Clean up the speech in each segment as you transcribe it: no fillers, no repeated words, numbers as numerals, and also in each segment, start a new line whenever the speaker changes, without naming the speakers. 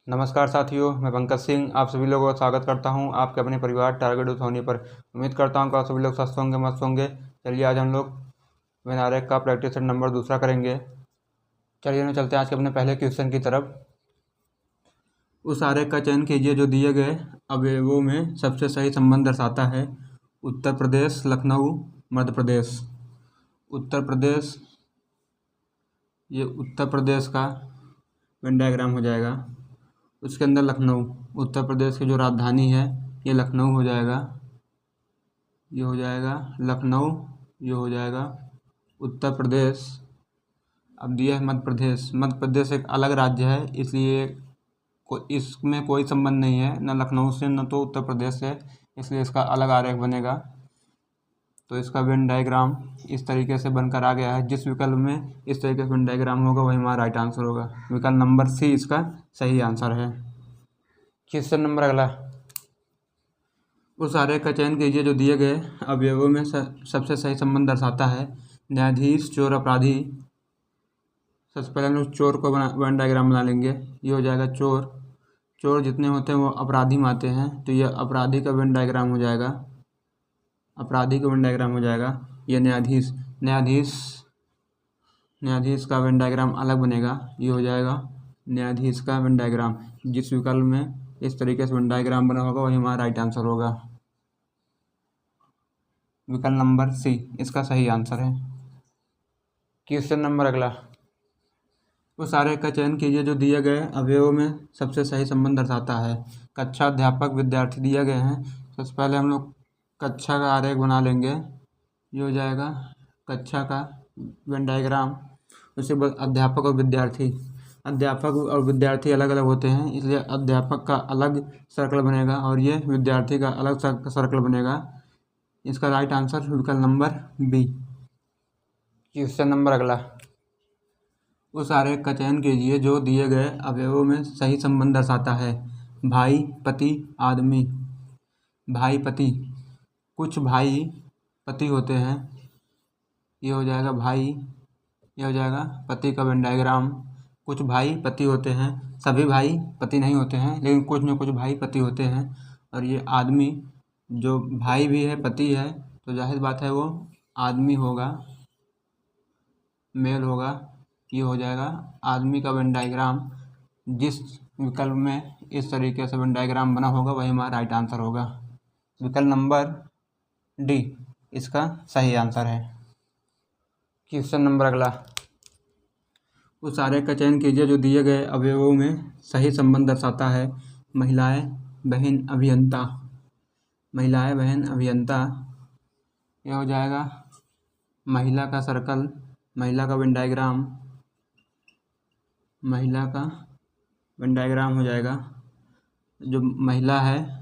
नमस्कार साथियों, मैं पंकज सिंह आप सभी लोगों का स्वागत करता हूं आपके अपने परिवार टारगेट होने पर। उम्मीद करता हूं कि आप सभी लोग स्वस्थ होंगे, मस्त होंगे। चलिए आज हम लोग वेन आरेख का प्रैक्टिस सेट नंबर 2 करेंगे। चलिए हम चलते हैं आज के अपने पहले क्वेश्चन की तरफ। उस आरेख का चयन कीजिए जो दिए गए अवयवों में सबसे सही संबंध दर्शाता है। उत्तर प्रदेश, लखनऊ, मध्य प्रदेश। उत्तर प्रदेश, ये उत्तर प्रदेश का वेन डायग्राम हो जाएगा। उसके अंदर लखनऊ, उत्तर प्रदेश की जो राजधानी है ये लखनऊ हो जाएगा। ये हो जाएगा लखनऊ, ये हो जाएगा उत्तर प्रदेश। अब दिया है मध्य प्रदेश। मध्य प्रदेश एक अलग राज्य है, इसलिए इसमें कोई संबंध नहीं है, न लखनऊ से न तो उत्तर प्रदेश से, इसलिए इसका अलग आरेख बनेगा। तो इसका वेन डायग्राम इस तरीके से बनकर आ गया है। जिस विकल्प में इस तरीके से वेन डायग्राम होगा वही हमारा राइट आंसर होगा। विकल्प नंबर सी इसका सही आंसर है। क्वेश्चन नंबर अगला। उस आरेख का चयन कीजिए जो दिए गए अवयवों में सबसे सही संबंध दर्शाता है। न्यायाधीश, चोर, अपराधी। सबसे पहले हम लोग चोर को वेन डायग्राम बना लेंगे। ये हो जाएगा चोर। चोर जितने होते हैं वो अपराधी में आते हैं, तो ये अपराधी का वेन डायग्राम हो जाएगा। अपराधी का वेन डायग्राम हो जाएगा। ये न्यायाधीश, न्यायाधीश का वेन डायग्राम अलग बनेगा। ये हो जाएगा न्यायाधीश का वेन डायग्राम। जिस विकल्प में इस तरीके से वेन डायग्राम बना होगा वही हमारा राइट आंसर होगा। विकल्प नंबर सी इसका सही आंसर है। क्वेश्चन नंबर अगला। उस आरेख का चयन कीजिए जो दिए गए अवयवों में सबसे सही संबंध दर्शाता है। कक्षा, अध्यापक, विद्यार्थी दिए गए हैं। सबसे पहले हम लोग कक्षा का आरेख बना लेंगे। ये हो जाएगा कक्षा का वेन डायग्राम। उसके बाद अध्यापक और विद्यार्थी। अध्यापक और विद्यार्थी अलग अलग होते हैं, इसलिए अध्यापक का अलग सर्कल बनेगा और ये विद्यार्थी का अलग सर्कल बनेगा। इसका राइट आंसर विकल्प नंबर बी। क्वेश्चन नंबर अगला। उस आरेख का चयन कीजिए जो दिए गए अवयवों में सही संबंध दर्शाता है। भाई, पति, आदमी। भाई, पति। कुछ भाई पति होते हैं। ये हो जाएगा भाई, ये हो जाएगा पति का वेन डायग्राम। कुछ भाई पति होते हैं, सभी भाई पति नहीं होते हैं, लेकिन कुछ न कुछ भाई पति होते हैं। और ये आदमी, जो भाई भी है पति है, तो जाहिर बात है वो आदमी होगा, मेल होगा। ये हो जाएगा आदमी का वेन डायग्राम। जिस विकल्प में इस तरीके से वेन डायग्राम बना होगा वही हमारा राइट आंसर होगा। विकल्प नंबर डी इसका सही आंसर है। क्वेश्चन नंबर अगला। उस आरेख का चयन कीजिए जो दिए गए अवयवों में सही संबंध दर्शाता है। महिलाएं, बहन, अभियंता। महिलाएं, बहन, अभियंता। यह हो जाएगा महिला का सर्कल, महिला का वेन डायग्राम। महिला का वेन डायग्राम हो जाएगा। जो महिला है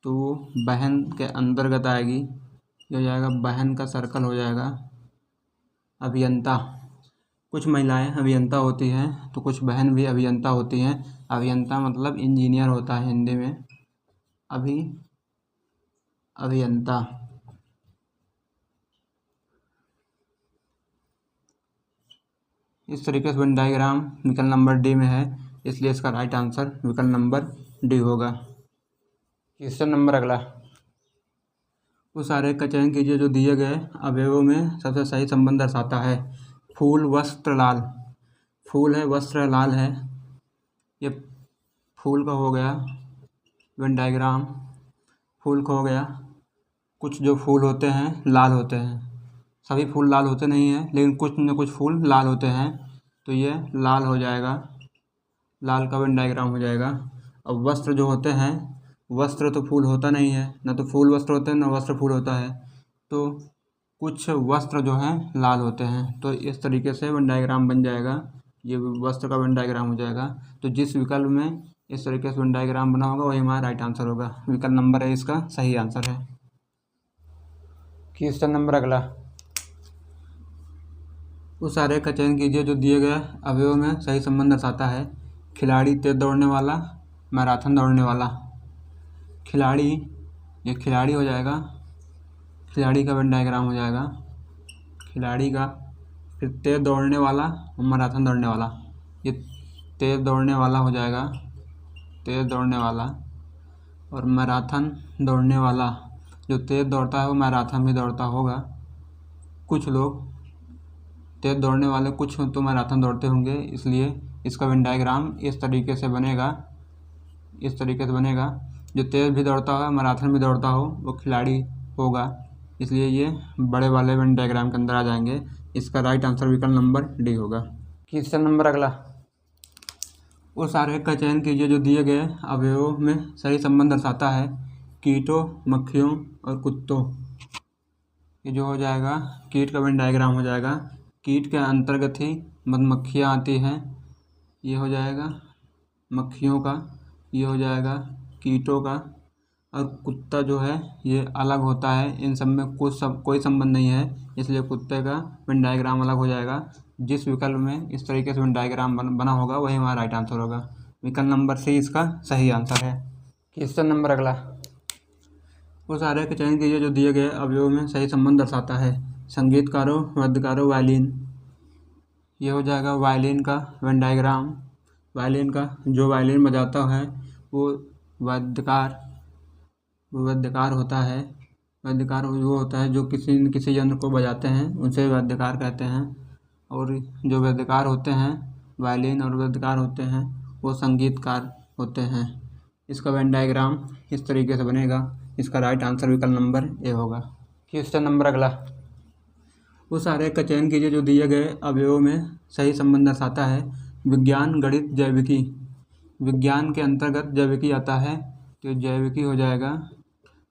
तो वो बहन के अंतर्गत आएगी। ये हो जाएगा बहन का सर्कल हो जाएगा। अभियंता, कुछ महिलाएं अभियंता होती हैं तो कुछ बहन भी अभियंता होती हैं। अभियंता मतलब इंजीनियर होता है हिंदी में। अभियंता। इस तरीके से वेन डायग्राम विकल्प नंबर डी में है, इसलिए इसका राइट आंसर विकल्प नंबर डी होगा। क्वेश्चन नंबर अगला। उस आरेख का चयन कीजिए जो दिए गए अवयवों में सबसे सही संबंध दर्शाता है। फूल, वस्त्र, लाल। फूल है, वस्त्र लाल है। ये फूल का हो गया वेन डायग्राम। फूल का हो गया। कुछ जो फूल होते हैं लाल होते हैं, सभी फूल लाल होते नहीं हैं, लेकिन कुछ न कुछ फूल लाल होते हैं, तो ये लाल हो जाएगा। लाल का वेन डायग्राम हो जाएगा। अब वस्त्र जो होते हैं, वस्त्र तो फूल होता नहीं है, ना तो फूल वस्त्र होते हैं ना वस्त्र फूल होता है, तो कुछ वस्त्र जो हैं लाल होते हैं, तो इस तरीके से वेन डायग्राम बन जाएगा। ये वस्त्र का वेन डायग्राम हो जाएगा। तो जिस विकल्प में इस तरीके से वेन डायग्राम बना होगा वही हमारा राइट आंसर होगा। विकल्प नंबर ए इसका सही आंसर है। क्वेश्चन नंबर अगला। उस आरेख का चयन कीजिए जो दिए गए अवयवों में सही संबंध दर्शाता है। खिलाड़ी, तेज दौड़ने वाला, मैराथन दौड़ने वाला। खिलाड़ी, ये खिलाड़ी हो जाएगा। खिलाड़ी का वेन डायग्राम हो जाएगा। खिलाड़ी का, फिर तेज दौड़ने वाला और मैराथन दौड़ने वाला। ये तेज दौड़ने वाला हो जाएगा। तेज़ दौड़ने वाला, और मैराथन दौड़ने वाला। जो तेज़ दौड़ता है वो मैराथन भी दौड़ता होगा। कुछ लोग तेज़ दौड़ने वाले, कुछ तो मैराथन दौड़ते होंगे, इसलिए इसका वेन डायग्राम इस तरीके से बनेगा। जो तेज़ भी दौड़ता हो, मैराथन भी दौड़ता हो, वो खिलाड़ी होगा, इसलिए ये बड़े वाले वेन डायग्राम के अंदर आ जाएंगे। इसका राइट आंसर विकल्प नंबर डी होगा। क्वेश्चन नंबर अगला, उस आरेख का चयन कीजिए जो दिए गए अवयवों में सही संबंध दर्शाता है। कीटों, मक्खियों और कुत्तों। ये जो हो जाएगा, कीट का वेन डायग्राम हो जाएगा। कीट के अंतर्गत ही मधुमक्खियाँ आती हैं, ये हो जाएगा मक्खियों का, ये हो जाएगा कीटों का। और कुत्ता जो है ये अलग होता है, इन सब में कोई संबंध नहीं है, इसलिए कुत्ते का वेन डायग्राम अलग हो जाएगा। जिस विकल्प में इस तरीके से वेन डायग्राम बना होगा वही हमारा राइट आंसर होगा। विकल्प नंबर सी इसका सही आंसर है। क्वेश्चन नंबर अगला, उस आरेख का चयन कीजिए जो दिए गए अवयवों में सही संबंध दर्शाता है। संगीतकारों, वाद्यकारों, वायलिन। ये हो जाएगा वायलिन का वेन डायग्राम। वायलिन का, जो वायलिन बजाता है वो वाद्यकार होता है। वाद्यकार वो होता है जो किसी न किसी यंत्र को बजाते हैं, उनसे वाद्यकार कहते हैं। और जो वाद्यकार होते हैं, वायलिन और वाद्यकार होते हैं, वो संगीतकार होते हैं। इसका वेन डायग्राम इस तरीके से बनेगा। इसका राइट आंसर विकल्प नंबर ए होगा। क्वेश्चन नंबर अगला, उस आरेख का चयन कीजिए जो दिए गए अवयवों में सही संबंध दर्शाता है। विज्ञान, गणित, जैविकी। विज्ञान के अंतर्गत जैविकी आता है, तो जैविकी हो जाएगा,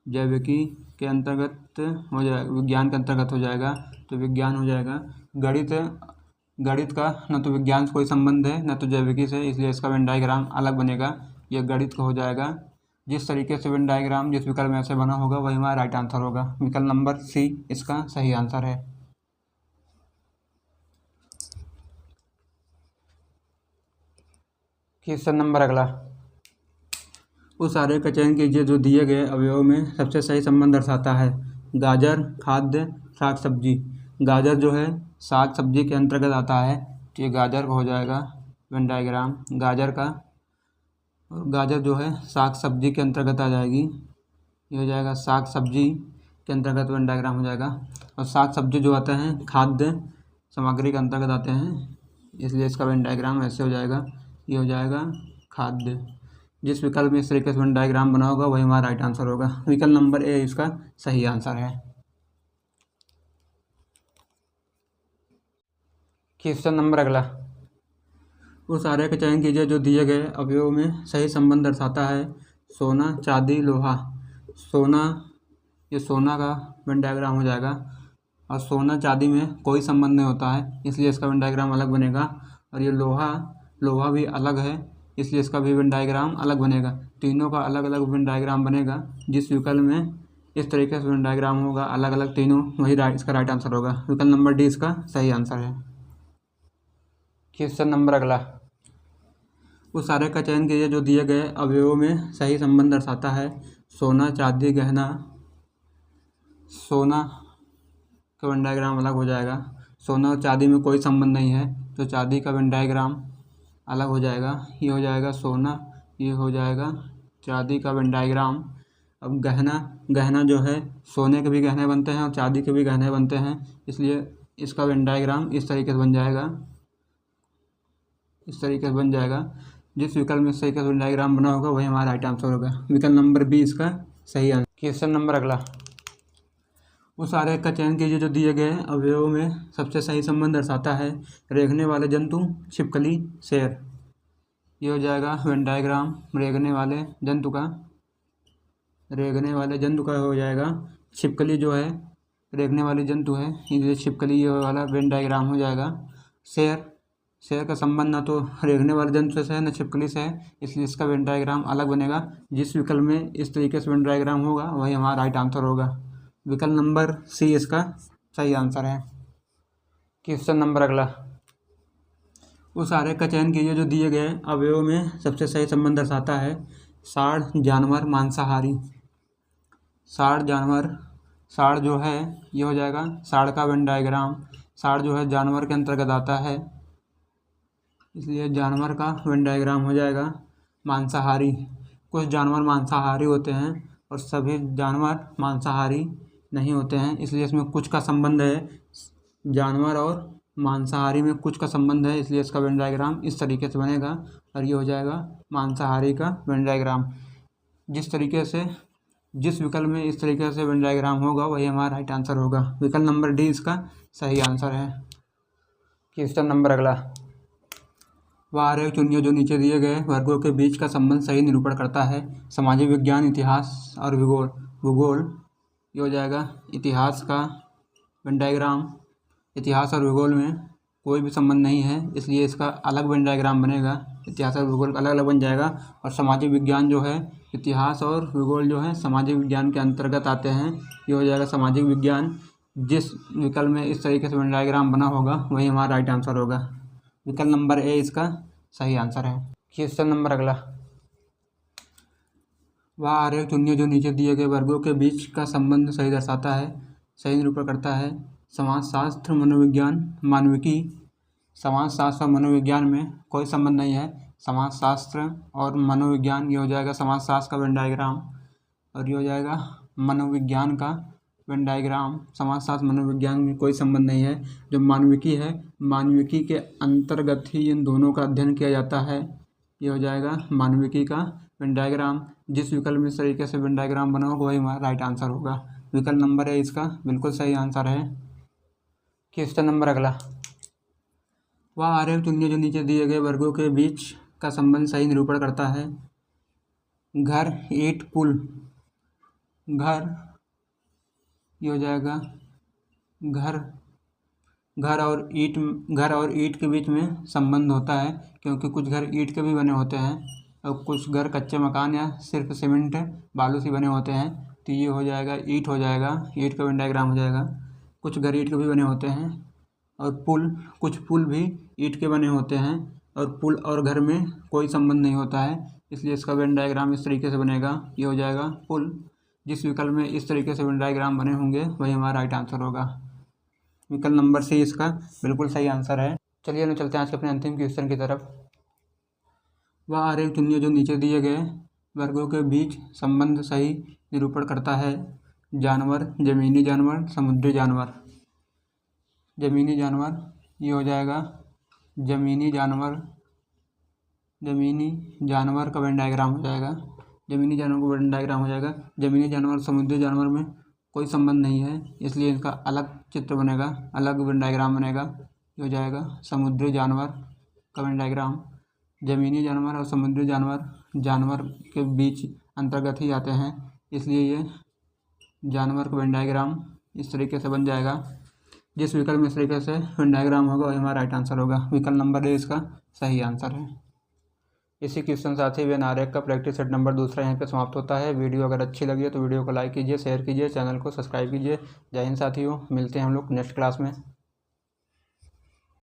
जैविकी के अंतर्गत हो जाएगा, विज्ञान के अंतर्गत हो जाएगा, तो विज्ञान हो जाएगा। गणित का न तो विज्ञान से कोई संबंध है न तो जैविकी से, इसलिए इसका वेन डायग्राम अलग बनेगा, यह गणित का हो जाएगा। जिस तरीके से वेन डायग्राम जिस विकल्प में ऐसे बना होगा वही हमारा राइट आंसर होगा। विकल्प नंबर सी इसका सही आंसर है। क्वेश्चन नंबर अगला, उस आरेख का चयन कीजिए जो दिए गए अवयवों में सबसे सही संबंध दर्शाता है। गाजर, खाद्य, साग सब्जी। गाजर जो है साग सब्जी के अंतर्गत आता है, तो ये गाजर का हो जाएगा वेन डायग्राम गाजर का। और गाजर जो है साग सब्जी के अंतर्गत आ जाएगी, ये हो जाएगा साग सब्जी के अंतर्गत वेन डायग्राम हो जाएगा। और साग सब्जी जो आते हैं खाद्य सामग्री के अंतर्गत आते हैं, इसलिए इसका वेन डायग्राम ऐसे हो जाएगा, ये हो जाएगा खाद्य। जिस विकल्प में इस तरीके से वेन डायग्राम बना होगा वही हमारा राइट आंसर होगा। विकल्प नंबर ए इसका सही आंसर है। क्वेश्चन नंबर अगला, उस आरेख का चयन कीजिए जो दिए गए अवयवों में सही संबंध दर्शाता है। सोना, चांदी, लोहा। सोना, ये सोना का वेन डायग्राम हो जाएगा, और सोना चांदी में कोई संबंध नहीं होता है, इसलिए इसका वेन डायग्राम अलग बनेगा। और ये लोहा भी अलग है, इसलिए इसका भी वेन डायग्राम अलग बनेगा। तीनों का अलग अलग वेन डायग्राम बनेगा। जिस विकल्प में इस तरीके से वेन डायग्राम होगा अलग अलग तीनों, वही इसका राइट आंसर होगा। विकल्प नंबर डी इसका सही आंसर है। क्वेश्चन नंबर अगला, उस आरेख का चयन कीजिए जो दिए गए अवयवों में सही संबंध दर्शाता है। सोना, चांदी, गहना। सोना का वेन डायग्राम अलग हो जाएगा, सोना और चांदी में कोई संबंध नहीं है, तो चांदी का वेन डायग्राम अलग हो जाएगा, ये हो जाएगा सोना, ये हो जाएगा चांदी का वेन डायग्राम। अब गहना जो है सोने के भी गहने बनते हैं और चांदी के भी गहने बनते हैं, इसलिए इसका वेन डायग्राम इस तरीके से बन जाएगा, इस तरीके से बन जाएगा। जिस विकल्प में इस तरीके से वेन डायग्राम बना होगा वही हमारा राइट आंसर होगा। विकल्प नंबर बी इसका सही आंसर। क्वेश्चन नंबर अगला, उस आरेख का चयन कीजिए जो दिए गए अवयवों में सबसे सही संबंध दर्शाता है। रेंगने वाले जंतु, छिपकली, शेर। ये हो जाएगा वेन डायग्राम रेंगने वाले जंतु का हो जाएगा। छिपकली जो है रेंगने वाली जंतु है, इसलिए छिपकली ये वाला वेन डायग्राम हो जाएगा। शेर का संबंध न तो रेंगने वाले जंतु से है न छिपकली से है, इसलिए इसका वेन डायग्राम अलग बनेगा। जिस विकल्प में इस तरीके से वेन डायग्राम होगा वही हमारा राइट आंसर होगा। विकल्प नंबर सी इसका सही आंसर है। क्वेश्चन नंबर अगला, उस आरेख का चयन कीजिए जो दिए गए अवयवों में सबसे सही संबंध दर्शाता है। साढ़, जानवर, मांसाहारी। साढ़ जो है ये हो जाएगा साढ़ का वेन डायग्राम। साढ़ जो है जानवर के अंतर्गत आता है, इसलिए जानवर का वेन डायग्राम हो जाएगा। मांसाहारी। कुछ जानवर मांसाहारी होते हैं और सभी जानवर मांसाहारी नहीं होते हैं, इसलिए इसमें कुछ का संबंध है। जानवर और मांसाहारी में कुछ का संबंध है, इसलिए इसका वेन डायग्राम इस तरीके से बनेगा और ये हो जाएगा मांसाहारी का वेन डायग्राम। जिस विकल्प में इस तरीके से वेन डायग्राम होगा वही हमारा राइट आंसर होगा। विकल्प नंबर डी इसका सही आंसर है। क्वेश्चन नंबर अगला, वह आरेख चुनिए जो नीचे दिए गए वर्गों के बीच का संबंध सही निरूपण करता है। सामाजिक विज्ञान, इतिहास और भूगोल ये हो जाएगा इतिहास का वेन डायग्राम। इतिहास और भूगोल में कोई भी संबंध नहीं है, इसलिए इसका अलग वेन डायग्राम बनेगा। इतिहास और भूगोल अलग अलग बन जाएगा। और सामाजिक विज्ञान जो है, इतिहास और भूगोल जो है सामाजिक विज्ञान के अंतर्गत आते हैं, ये हो जाएगा सामाजिक विज्ञान। जिस विकल्प में इस तरीके से वेन डायग्राम बना होगा वही हमारा राइट आंसर होगा। विकल्प नंबर ए इसका सही आंसर है। क्वेश्चन नंबर अगला, वह आरेख चुनिए जो नीचे दिए गए वर्गों के बीच का संबंध सही दर्शाता है, सही निरूपण करता है। समाजशास्त्र, मनोविज्ञान, मानविकी। समाजशास्त्र और मनोविज्ञान में कोई संबंध नहीं है। समाजशास्त्र और मनोविज्ञान ये हो जाएगा समाजशास्त्र का वेन डायग्राम और ये हो जाएगा मनोविज्ञान का वेन डायग्राम। समाजशास्त्र मनोविज्ञान में कोई संबंध नहीं है। जो मानविकी है, मानविकी के अंतर्गत ही इन दोनों का अध्ययन किया जाता है। ये हो जाएगा मानविकी का वेन डायग्राम। जिस विकल्प में इस तरीके से वेन डायग्राम बना होगा वही हमारा राइट आंसर होगा। विकल्प नंबर ए इसका बिल्कुल सही आंसर है। क्वेश्चन नंबर अगला, वह आरेख चुनिए जो नीचे दिए गए वर्गों के बीच का संबंध सही निरूपण करता है। घर, ईंट, पुल। घर ये हो जाएगा घर और ईंट के बीच में संबंध होता है, क्योंकि कुछ घर ईंट के भी बने होते हैं और कुछ घर कच्चे मकान या सिर्फ सीमेंट बालू से बने होते हैं। तो ये हो जाएगा ईंट हो जाएगा, ईंट का वेन डायग्राम हो जाएगा। कुछ घर ईंट के भी बने होते हैं और कुछ पुल भी ईंट के बने होते हैं और पुल और घर में कोई संबंध नहीं होता है, इसलिए इसका वेन डायग्राम इस तरीके से बनेगा। ये हो जाएगा पुल। जिस विकल्प में इस तरीके से वेन डायग्राम बने होंगे वही हमारा राइट आंसर होगा। विकल्प नंबर सी इसका बिल्कुल सही आंसर है। चलिए हम चलते हैं आज के अपने अंतिम क्वेश्चन की तरफ। वह आरेख चुनिए जो नीचे दिए गए वर्गों के बीच संबंध सही निरूपण करता है। जानवर, जमीनी जानवर, समुद्री जानवर। जमीनी जानवर ये हो जाएगा जमीनी जानवर का वेन डायग्राम हो जाएगा। जमीनी जानवर का वेन डायग्राम हो जाएगा। जमीनी जानवर समुद्री जानवर में कोई संबंध नहीं है, इसलिए इनका अलग चित्र बनेगा, अलग वेन डायग्राम बनेगा। ये हो जाएगा समुद्री जानवर का वेन डायग्राम। जमीनी जानवर और समुद्री जानवर के बीच अंतर्गत ही आते हैं, इसलिए ये जानवर का वेन डायग्राम इस तरीके से बन जाएगा। जिस विकल्प में इस तरीके से वेन डायग्राम होगा वही हमारा राइट आंसर होगा। विकल्प नंबर ए इसका सही आंसर है। इसी क्वेश्चन साथ ही वेन आरेख का प्रैक्टिस सेट नंबर 2 यहाँ पे समाप्त होता है। वीडियो अगर अच्छी लगी है तो वीडियो को लाइक कीजिए, शेयर कीजिए, चैनल को सब्सक्राइब कीजिए। जय हिंद साथियों, मिलते हैं हम लोग नेक्स्ट क्लास में।